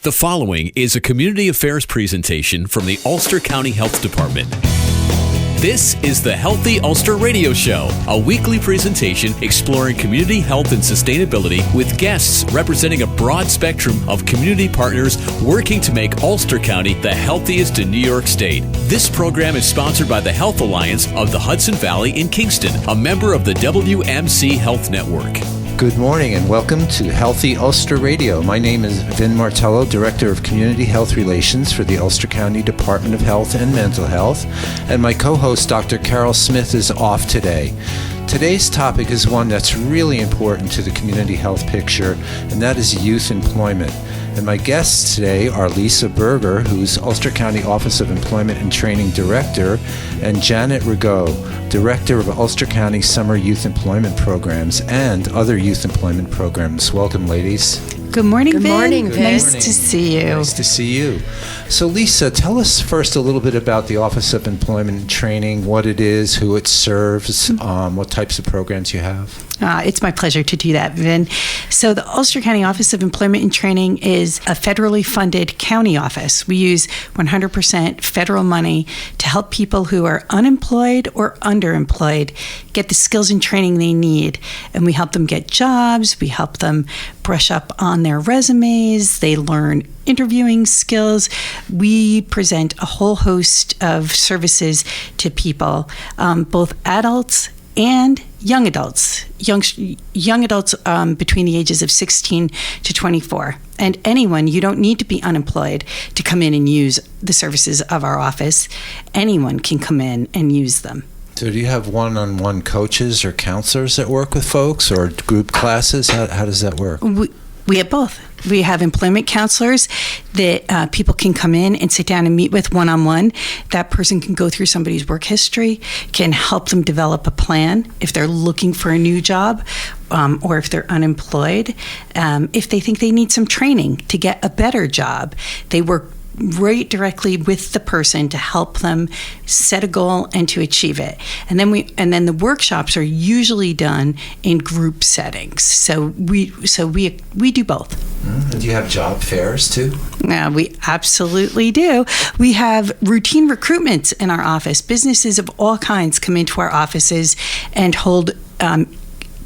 The following is a community affairs presentation from the Ulster County Health Department. This is the Healthy Ulster Radio Show, a weekly presentation exploring community health and sustainability with guests representing a broad spectrum of community partners working to make Ulster County the healthiest in New York State. This program is sponsored by the Health Alliance of the Hudson Valley in Kingston, a member of the WMC Health Network. Good morning and welcome to Healthy Ulster Radio. My name is Vin Martello, Director of Community Health Relations for the Ulster County Department of Health and Mental Health, and my co-host Dr. Carol Smith is off today. Today's topic is one that's really important to the community health picture, and that is youth employment. And my guests today are Lisa Berger, who's Ulster County Office of Employment and Training Director, and Janet Rigaud, Director of Ulster County Summer Youth Employment Programs and other youth employment programs. Welcome, ladies. Good morning, Vin. Good morning, Vin. Nice to see you. Nice to see you. So, Lisa, tell us first a little bit about the Office of Employment and Training, what it is, who it serves, what types of programs you have. It's my pleasure to do that, Vin. So the Ulster County Office of Employment and Training is a federally funded county office. We use 100% federal money to help people who are unemployed or underemployed get the skills and training they need. And we help them get jobs. We help them brush up on their resumes. They learn interviewing skills. We present a whole host of services to people, both adults and young adults, young adults between the ages of 16 to 24. And anyone, you don't need to be unemployed to come in and use the services of our office. Anyone can come in and use them. So do you have one-on-one coaches or counselors that work with folks, or group classes? How does that work? We have both. We have employment counselors that people can come in and sit down and meet with one-on-one. That person can go through somebody's work history, can help them develop a plan if they're looking for a new job, or if they're unemployed. If they think they need some training to get a better job, they work right directly with the person to help them set a goal and to achieve it. And then the workshops are usually done in group settings. So we do both. And do you have job fairs too? We absolutely do. We have routine recruitments in our office. Businesses of all kinds come into our offices and hold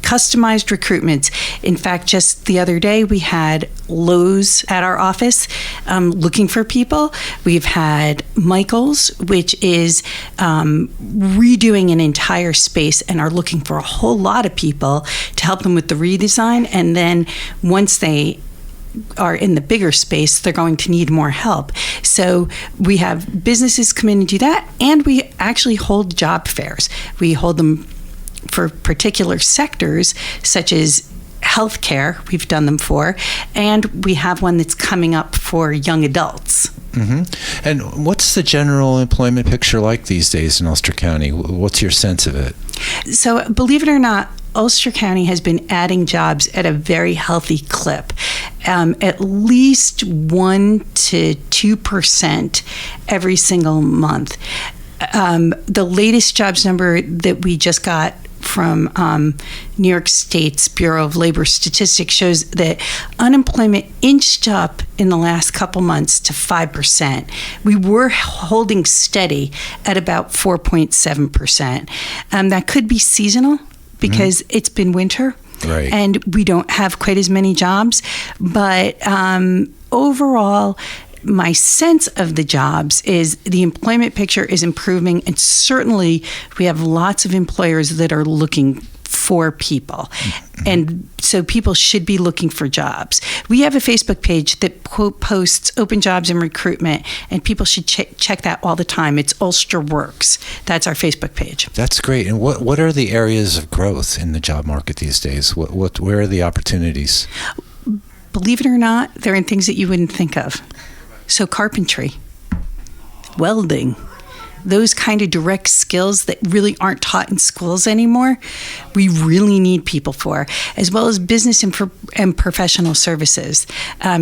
customized recruitments. In fact, just the other day, we had Lowe's at our office looking for people. We've had Michael's, which is redoing an entire space and are looking for a whole lot of people to help them with the redesign. And then once they are in the bigger space, they're going to need more help. So we have businesses come in and do that, and we actually hold job fairs. We hold them for particular sectors, such as healthcare, we've done them for, and we have one that's coming up for young adults. Mm-hmm. And what's the general employment picture like these days in Ulster County? What's your sense of it? So, believe it or not, Ulster County has been adding jobs at a very healthy clip, at least 1 to 2% every single month. The latest jobs number that we just got from New York State's Bureau of Labor Statistics shows that unemployment inched up in the last couple months to 5%. We were holding steady at about 4.7%. That could be seasonal because it's been winter. Right. And we don't have quite as many jobs. But overall, my sense of the jobs is the employment picture is improving, and certainly we have lots of employers that are looking for people. Mm-hmm. And so people should be looking for jobs. We have a Facebook page that posts open jobs and recruitment, and people should check that all the time. It's Ulster Works. That's our Facebook page. That's great. And what are the areas of growth in the job market these days? Where are the opportunities? Believe it or not, they're in things that you wouldn't think of. So carpentry, welding, those kind of direct skills that really aren't taught in schools anymore, we really need people for, as well as business and professional services.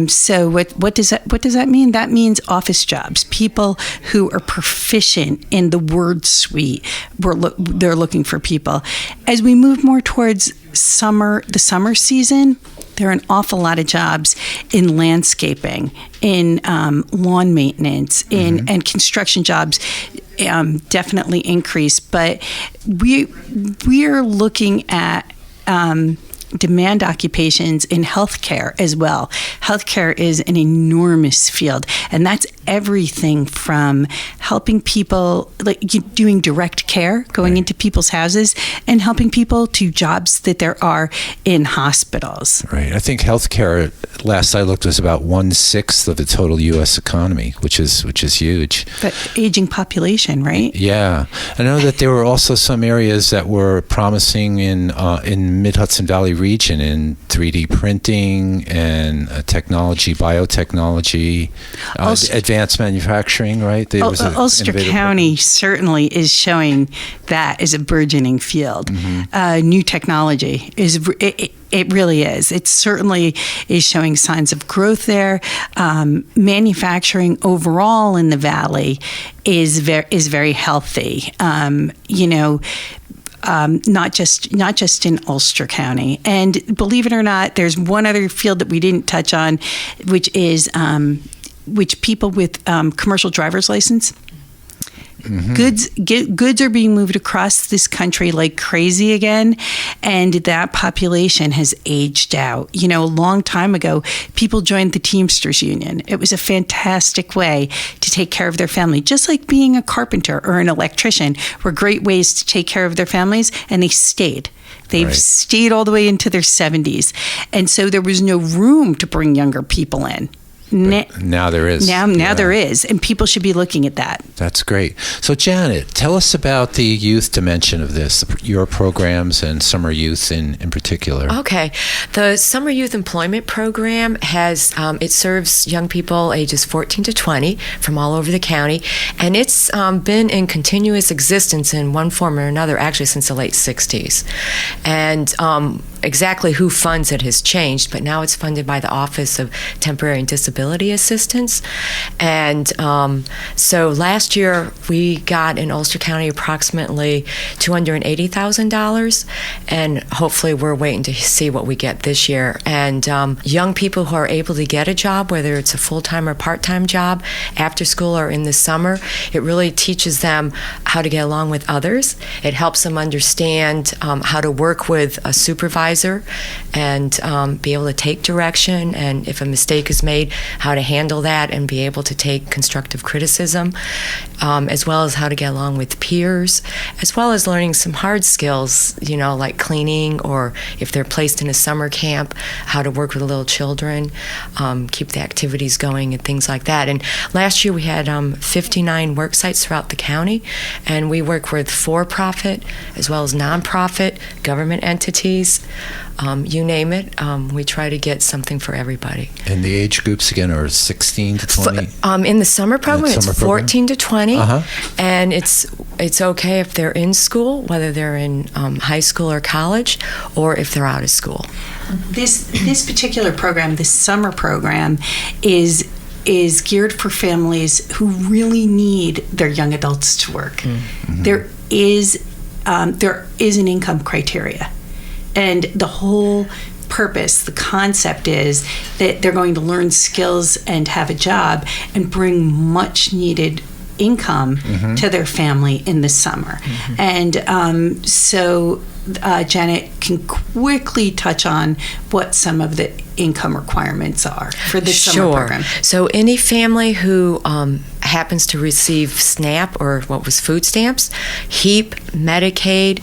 So what does that mean? That means office jobs, people who are proficient in the word suite. They're looking for people. As we move more towards the summer season, there are an awful lot of jobs in landscaping, in lawn maintenance, and construction jobs definitely increase. But we are looking at demand occupations in healthcare as well. Healthcare is an enormous field, and that's everything from helping people, like doing direct care, going into people's houses, and helping people to jobs that there are in hospitals. Right. I think healthcare, last I looked, was about 1/6 of the total U.S. economy, which is huge. But aging population, right? Yeah. I know that there were also some areas that were promising in Mid-Hudson Valley region in 3D printing and technology, biotechnology, advanced manufacturing, right? Ulster County certainly is showing that as a burgeoning field. New technology it really is. It certainly is showing signs of growth there. Manufacturing overall in the valley is very healthy. Not just in Ulster County. And believe it or not, there's one other field that we didn't touch on, which is which people with commercial driver's license. Goods are being moved across this country like crazy again, and that population has aged out. A long time ago, people joined the Teamsters Union. It was a fantastic way to take care of their family, just like being a carpenter or an electrician were great ways to take care of their families, and they stayed. They've stayed all the way into their 70s, and so there was no room to bring younger people in. Now there is. Now there is, and people should be looking at that. That's great. So Janet, tell us about the youth dimension of this, your programs and summer youth in particular. Okay. The Summer Youth Employment Program has, it serves young people ages 14 to 20 from all over the county, and it's been in continuous existence in one form or another actually since the late 60s. And exactly who funds it has changed, but now it's funded by the Office of Temporary and Disability Assistance. And so last year we got in Ulster County approximately $280,000, and hopefully we're waiting to see what we get this year. And young people who are able to get a job, whether it's a full-time or part-time job, after school or in the summer, it really teaches them how to get along with others. It helps them understand how to work with a supervisor and be able to take direction, and if a mistake is made, how to handle that and be able to take constructive criticism, as well as how to get along with peers, as well as learning some hard skills, like cleaning, or if they're placed in a summer camp, how to work with little children, keep the activities going and things like that. And last year we had 59 work sites throughout the county, and we work with for-profit as well as nonprofit, government entities, you name it. We try to get something for everybody. And the age groups again are 16 to 20? In the summer program, it's 14 to 20, and it's okay if they're in school, whether they're in high school or college, or if they're out of school. This particular program, this summer program, is geared for families who really need their young adults to work. There is an income criteria. And the whole purpose, the concept is that they're going to learn skills and have a job and bring much needed income to their family in the summer. And so Janet can quickly touch on what some of the income requirements are for this summer program. So any family who happens to receive SNAP, or what was food stamps, HEAP, Medicaid.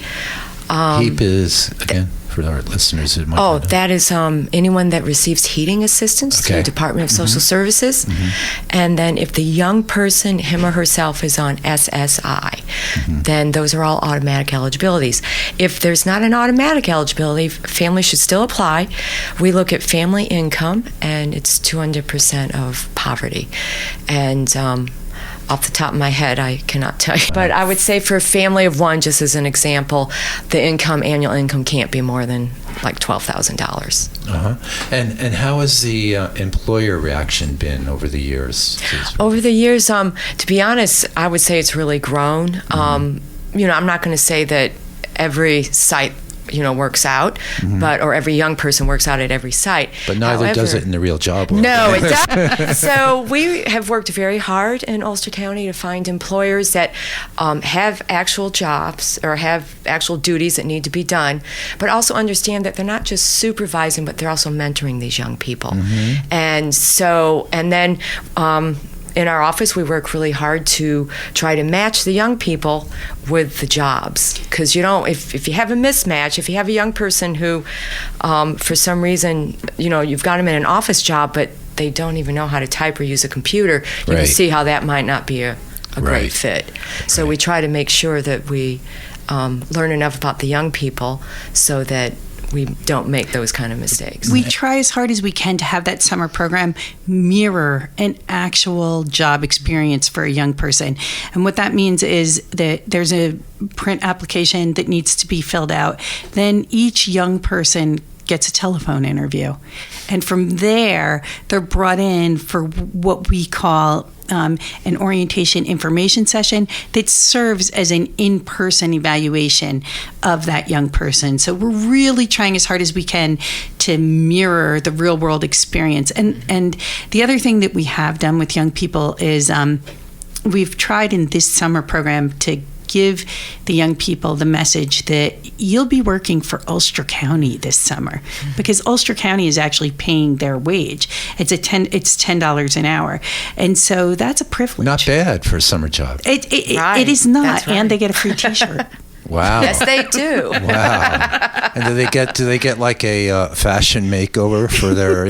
HEAP is, again, for our listeners who might not know. That is anyone that receives heating assistance through the Department of Social Services. And then if the young person, him or herself, is on SSI, then those are all automatic eligibilities. If there's not an automatic eligibility, families should still apply. We look at family income, and it's 200% of poverty. And Off the top of my head, I cannot tell you. But I would say for a family of one, just as an example, the annual income can't be more than like $12,000. And how has the employer reaction been over the years? Over the years, to be honest, I would say it's really grown. I'm not going to say that every site works out, or every young person works out at every site. But neither does it in the real job world. No, it doesn't. So we have worked very hard in Ulster County to find employers that have actual jobs or have actual duties that need to be done, but also understand that they're not just supervising, but they're also mentoring these young people. And then in our office, we work really hard to try to match the young people with the jobs. Because, if you have a mismatch, if you have a young person who, for some reason, you've got them in an office job, but they don't even know how to type or use a computer, you can see how that might not be a great fit. So we try to make sure that we learn enough about the young people so that we don't make those kind of mistakes. We try as hard as we can to have that summer program mirror an actual job experience for a young person. And what that means is that there's a print application that needs to be filled out. Then each young person gets a telephone interview. And from there, they're brought in for what we call an orientation information session that serves as an in-person evaluation of that young person. So we're really trying as hard as we can to mirror the real-world experience. And the other thing that we have done with young people is we've tried in this summer program to give the young people the message that you'll be working for Ulster County this summer, because Ulster County is actually paying their wage. It's $10 an hour, and so that's a privilege. Not bad for a summer job. It is not, and they get a free T-shirt. Wow. Yes, they do. Wow. And do they get like a fashion makeover for their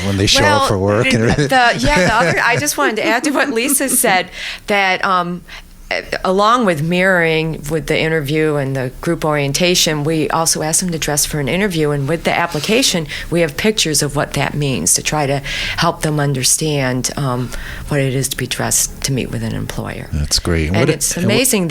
when they show up for work? I just wanted to add to what Lisa said, that along with mirroring with the interview and the group orientation, we also ask them to dress for an interview. And with the application, we have pictures of what that means to try to help them understand what it is to be dressed to meet with an employer. That's great. And it's amazing.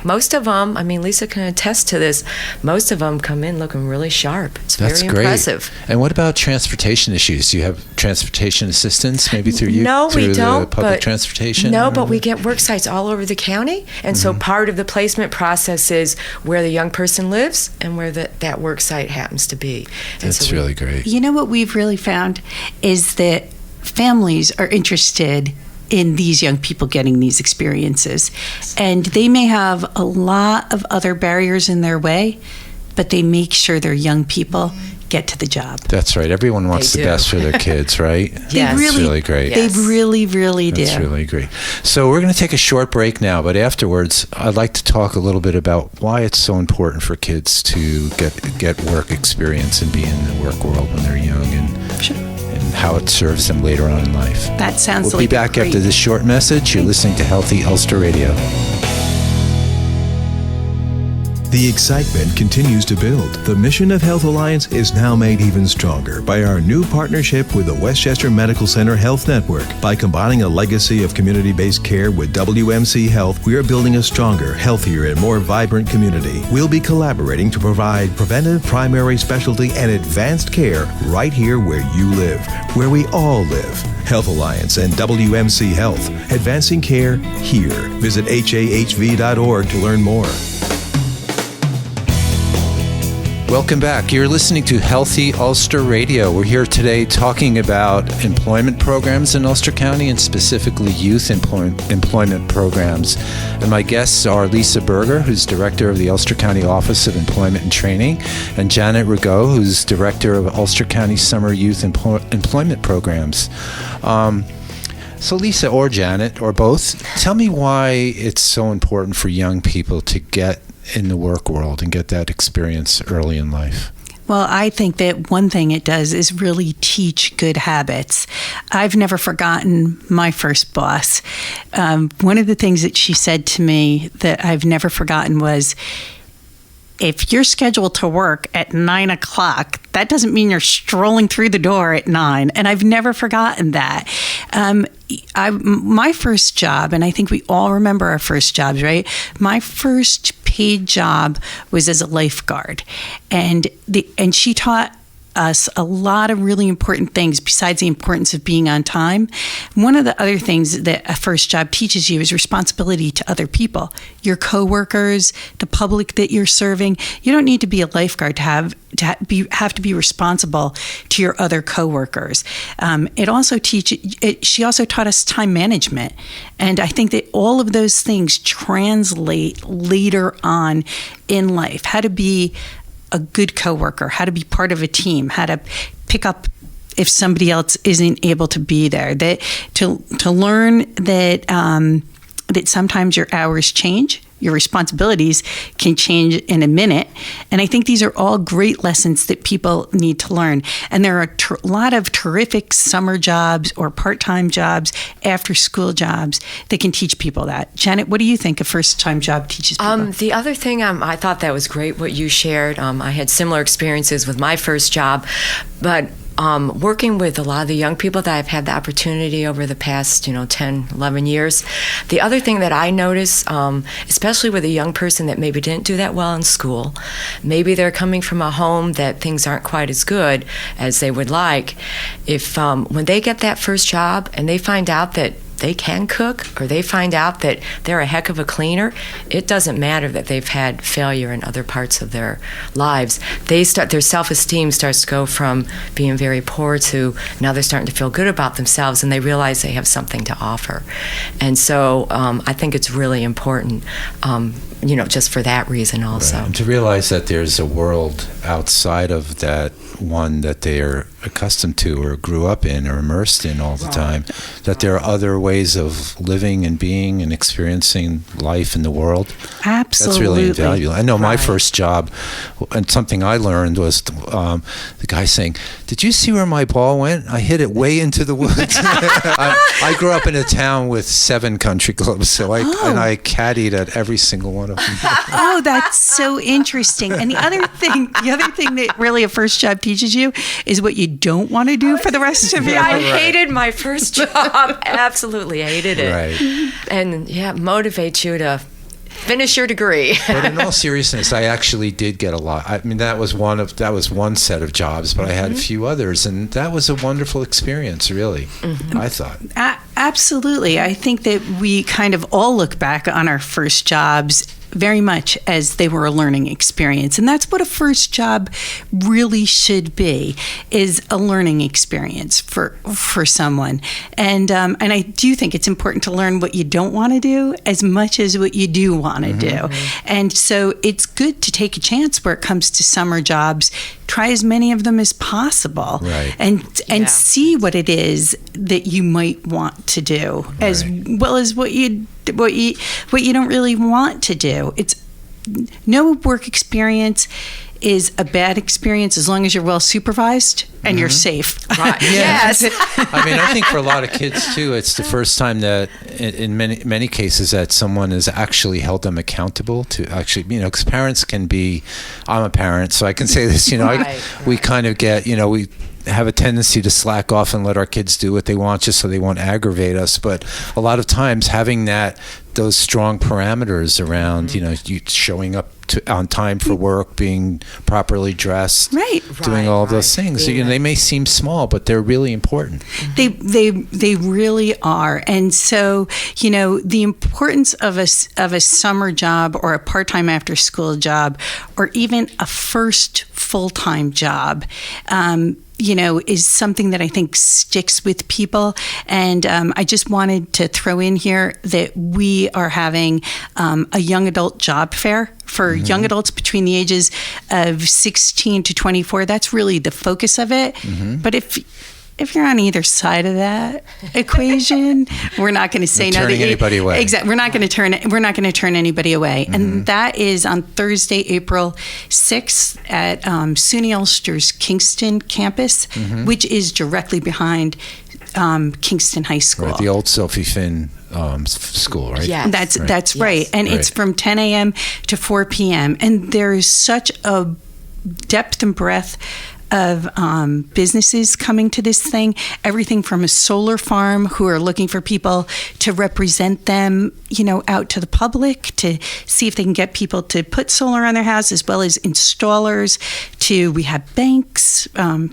Most of them, Lisa can attest to this, most of them come in looking really sharp. It's very impressive. And what about transportation issues? Do you have transportation assistance maybe through you? No, we don't. The public transportation? No, but we get work sites all over the county. And so part of the placement process is where the young person lives and where that work site happens to be. That's really great. You know what we've really found is that families are interested in these young people getting these experiences. And they may have a lot of other barriers in their way, but they make sure their young people get to the job. That's right. Everyone wants the best for their kids, right? Yes. That's really great. They really, really do. That's really great. So we're going to take a short break now, but afterwards, I'd like to talk a little bit about why it's so important for kids to get work experience and be in the work world when they're young, and how it serves them later on in life. That sounds We'll be back after this short message. You're listening to Healthy Ulster Radio. The excitement continues to build. The mission of Health Alliance is now made even stronger by our new partnership with the Westchester Medical Center Health Network. By combining a legacy of community-based care with WMC Health, we are building a stronger, healthier, and more vibrant community. We'll be collaborating to provide preventive, primary, specialty, and advanced care right here where you live, where we all live. Health Alliance and WMC Health, advancing care here. Visit HAHV.org to learn more. Welcome back. You're listening to Healthy Ulster Radio. We're here today talking about employment programs in Ulster County, and specifically youth employment programs. And my guests are Lisa Berger, who's director of the Ulster County Office of Employment and Training, and Janet Rigaud, who's director of Ulster County Summer Youth Employment Programs. So Lisa or Janet, or both, tell me why it's so important for young people to get in the work world and get that experience early in life. Well, I think that one thing it does is really teach good habits. I've never forgotten my first boss. One of the things that she said to me that I've never forgotten was, if you're scheduled to work at 9 o'clock, that doesn't mean you're strolling through the door at 9. And I've never forgotten that. my first job, and I think we all remember our first jobs, right? My first paid job was as a lifeguard, and she taught us a lot of really important things besides the importance of being on time. One of the other things that a first job teaches you is responsibility to other people, your coworkers, the public that you're serving. You don't need to be a lifeguard to have to be responsible to your other coworkers. She also taught us time management, and I think that all of those things translate later on in life. How to be a good coworker, how to be part of a team, how to pick up if somebody else isn't able to be there. That to learn that that sometimes your hours change, your responsibilities can change in a minute. And I think these are all great lessons that people need to learn. And there are a lot of terrific summer jobs or part-time jobs, after-school jobs that can teach people that. Janet, what do you think a first-time job teaches people? The other thing, I thought that was great what you shared. I had similar experiences with my first job, but working with a lot of the young people that I've had the opportunity over the past, 10, 11 years, the other thing that I notice, especially with a young person that maybe didn't do that well in school, maybe they're coming from a home that things aren't quite as good as they would like, if when they get that first job and they find out that they can cook, or they find out that they're a heck of a cleaner, it doesn't matter that they've had failure in other parts of their lives. Their self-esteem starts to go from being very poor to now they're starting to feel good about themselves, and they realize they have something to offer. And so I think it's really important, just for that reason also. Right. And to realize that there's a world outside of that one that they are accustomed to or grew up in or immersed in all the time, that there are other ways of living and being and experiencing life in the world. Absolutely. That's really invaluable. I know my first job, and something I learned was the guy saying, "Did you see where my ball went? I hit it way into the woods." I grew up in a town with 7 country clubs, so I caddied at every single one of them. Oh, that's so interesting. And the other thing that really a first job teaches you is what you don't want to do for the rest of your life. I hated my first job. Absolutely hated it. Right. And motivates you to finish your degree. But in all seriousness, I actually did get a lot. I mean, that was one set of jobs, but I had a few others, and that was a wonderful experience, really. I thought. Absolutely. I think that we kind of all look back on our first jobs very much as they were a learning experience. And that's what a first job really should be, is a learning experience for someone. And I do think it's important to learn what you don't want to do as much as what you do want to do. And so it's good to take a chance where it comes to summer jobs. Try as many of them as possible, and see what it is that you might want to do, as well as what you don't really want to do. It's no work experience is a bad experience as long as you're well supervised and you're safe. Right. Yes. I mean, I think for a lot of kids too, it's the first time that in many cases that someone has actually held them accountable to actually, because parents can be, I'm a parent, so I can say this, we kind of get, we have a tendency to slack off and let our kids do what they want just so they won't aggravate us. But a lot of times having those strong parameters around, you showing up on time for work, being properly dressed, doing all of those things. Yeah. They may seem small, but they're really important. They really are. And so, the importance of a summer job or a part-time after-school job, or even a first full-time job, is something that I think sticks with people. And I just wanted to throw in here that we are having a young adult job fair for young adults between the ages of 16 to 24. That's really the focus of it. But if you're on either side of that equation, we're not going to say no. Turning anybody away. Exactly. We're not going to turn anybody away. And that is on Thursday, April 6th at SUNY Ulster's Kingston campus, which is directly behind Kingston High School. Right, the old Sophie Finn school, right? Yeah, that's right. And it's from 10 a.m. to 4 p.m. And there is such a depth and breadth of businesses coming to this thing. Everything from a solar farm who are looking for people to represent them, out to the public to see if they can get people to put solar on their house, as well as installers. We have banks,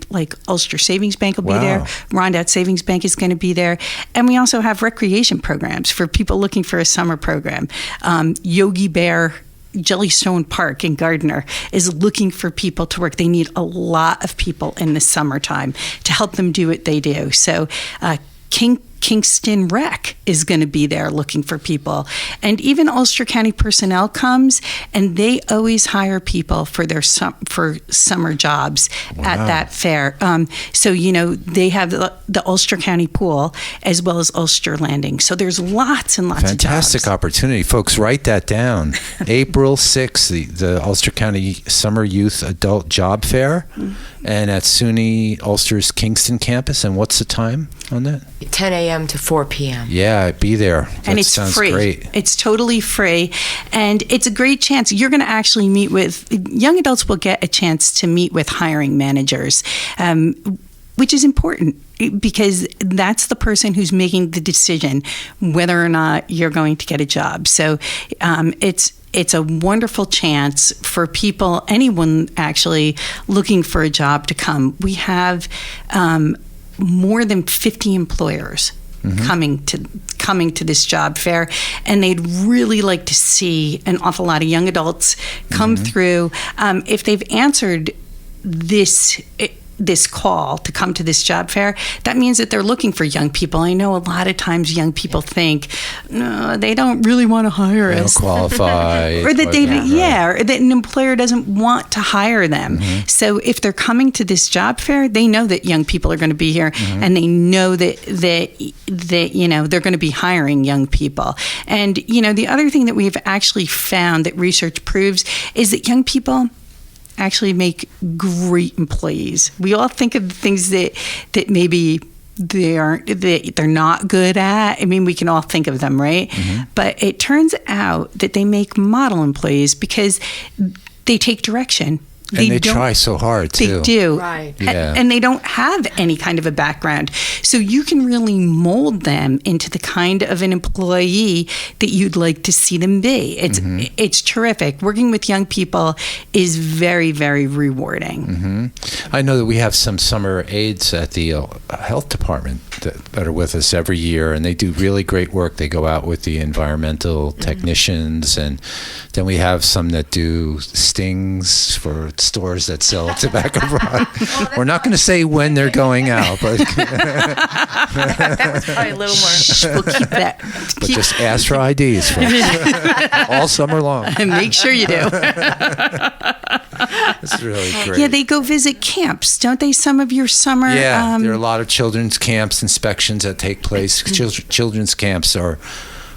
like Ulster Savings Bank will be there. Rondat Savings Bank is going to be there. And we also have recreation programs for people looking for a summer program. Yogi Bear Jellystone Park in Gardner is looking for people to work. They need a lot of people in the summertime to help them do what they do. So Kingston Rec is going to be there looking for people. And even Ulster County personnel comes, and they always hire people for their for summer jobs at that fair. So, they have the Ulster County pool as well as Ulster Landing. So there's lots and lots of jobs. Fantastic opportunity. Folks, write that down. April 6th, the Ulster County Summer Youth Adult Job Fair, and at SUNY Ulster's Kingston campus. And what's the time on that? 10 a.m. to 4 p.m. Yeah, be there. And it's free. Great. It's totally free. And it's a great chance. You're going to actually meet with, young adults will get a chance to meet with hiring managers, which is important because that's the person who's making the decision whether or not you're going to get a job. So it's a wonderful chance for people, anyone actually looking for a job to come. We have more than 50 employers coming to this job fair, and they'd really like to see an awful lot of young adults come through. If they've answered this call to come to this job fair, that means that they're looking for young people. I know a lot of times young people think, no, they don't really want to hire us. They don't qualify. or that or that an employer doesn't want to hire them. So if they're coming to this job fair, they know that young people are going to be here, and they know that they're going to be hiring young people. And the other thing that we've actually found that research proves is that young people actually make great employees. We all think of things that maybe they're not good at. I mean, we can all think of them, right? But it turns out that they make model employees because they take direction. And they try so hard, too. They do. Right. Yeah. And they don't have any kind of a background. So you can really mold them into the kind of an employee that you'd like to see them be. It's terrific. Working with young people is very, very rewarding. I know that we have some summer aides at the health department that are with us every year, and they do really great work. They go out with the environmental technicians, and then we have some that do stings for stores that sell tobacco products. We're not going to say when they're going out, but That was probably a little more. We'll keep that. but just ask for IDs folks. All summer long. And make sure you do. It's really great. Yeah, they go visit camps, don't they? Some of your summer. Yeah, there are a lot of children's camps inspections that take place. Children's camps are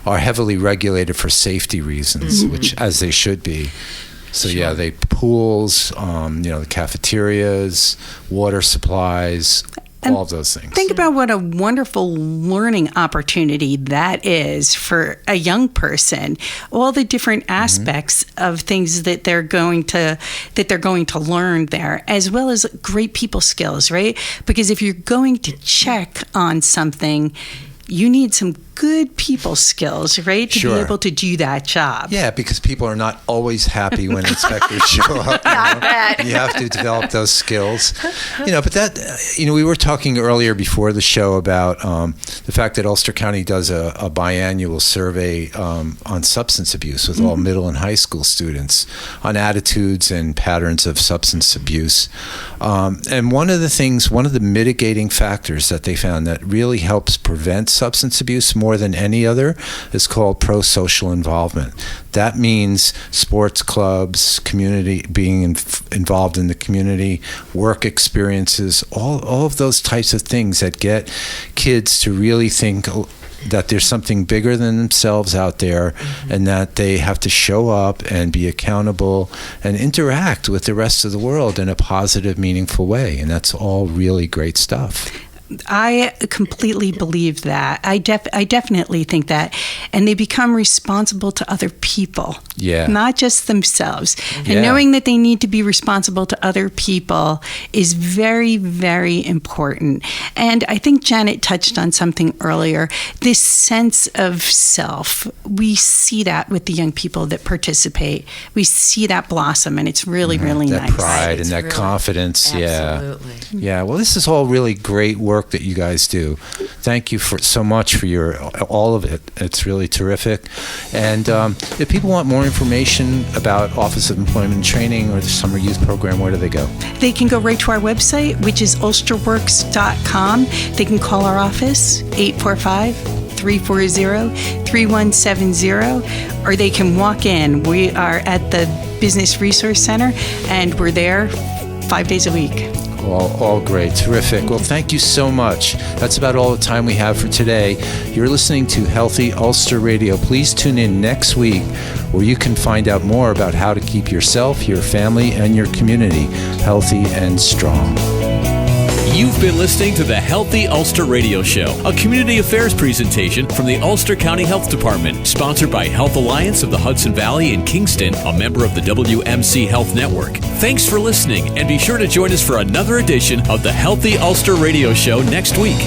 heavily regulated for safety reasons, which as they should be. So yeah, they pools, the cafeterias, water supplies, all of those things. Think about what a wonderful learning opportunity that is for a young person. All the different aspects of things that they're going to learn there, as well as great people skills, right? Because if you're going to check on something, you need some good people skills, right, to be able to do that job. Yeah, because people are not always happy when inspectors show up. You have to develop those skills. But that, we were talking earlier before the show about the fact that Ulster County does a biannual survey on substance abuse with all middle and high school students on attitudes and patterns of substance abuse. And one of the mitigating factors that they found that really helps prevent substance abuse more than any other is called pro-social involvement. That means sports clubs, community, being involved in the community, work experiences, all of those types of things that get kids to really think that there's something bigger than themselves out there, and that they have to show up and be accountable and interact with the rest of the world in a positive, meaningful way. And that's all really great stuff. I completely believe that. I definitely think that. And they become responsible to other people, not just themselves. And knowing that they need to be responsible to other people is very, very important. And I think Janet touched on something earlier, this sense of self. We see that with the young people that participate. We see that blossom, and it's really, really that nice. Pride and that really, confidence. Absolutely. Yeah. Well, this is all really great work that you guys do. Thank you for so much for all of it. It's really terrific. And if people want more information about Office of Employment and Training or the Summer Youth Program, where do they go? They can go right to our website, which is ulsterworks.com. They can call our office, 845-340-3170, or they can walk in. We are at the Business Resource Center, and we're there 5 days a week. All great. Terrific. Well, thank you so much. That's about all the time we have for today. You're listening to Healthy Ulster Radio. Please tune in next week where you can find out more about how to keep yourself, your family, and your community healthy and strong. You've been listening to the Healthy Ulster Radio Show, a community affairs presentation from the Ulster County Health Department, sponsored by Health Alliance of the Hudson Valley in Kingston, a member of the WMC Health Network. Thanks for listening, and be sure to join us for another edition of the Healthy Ulster Radio Show next week.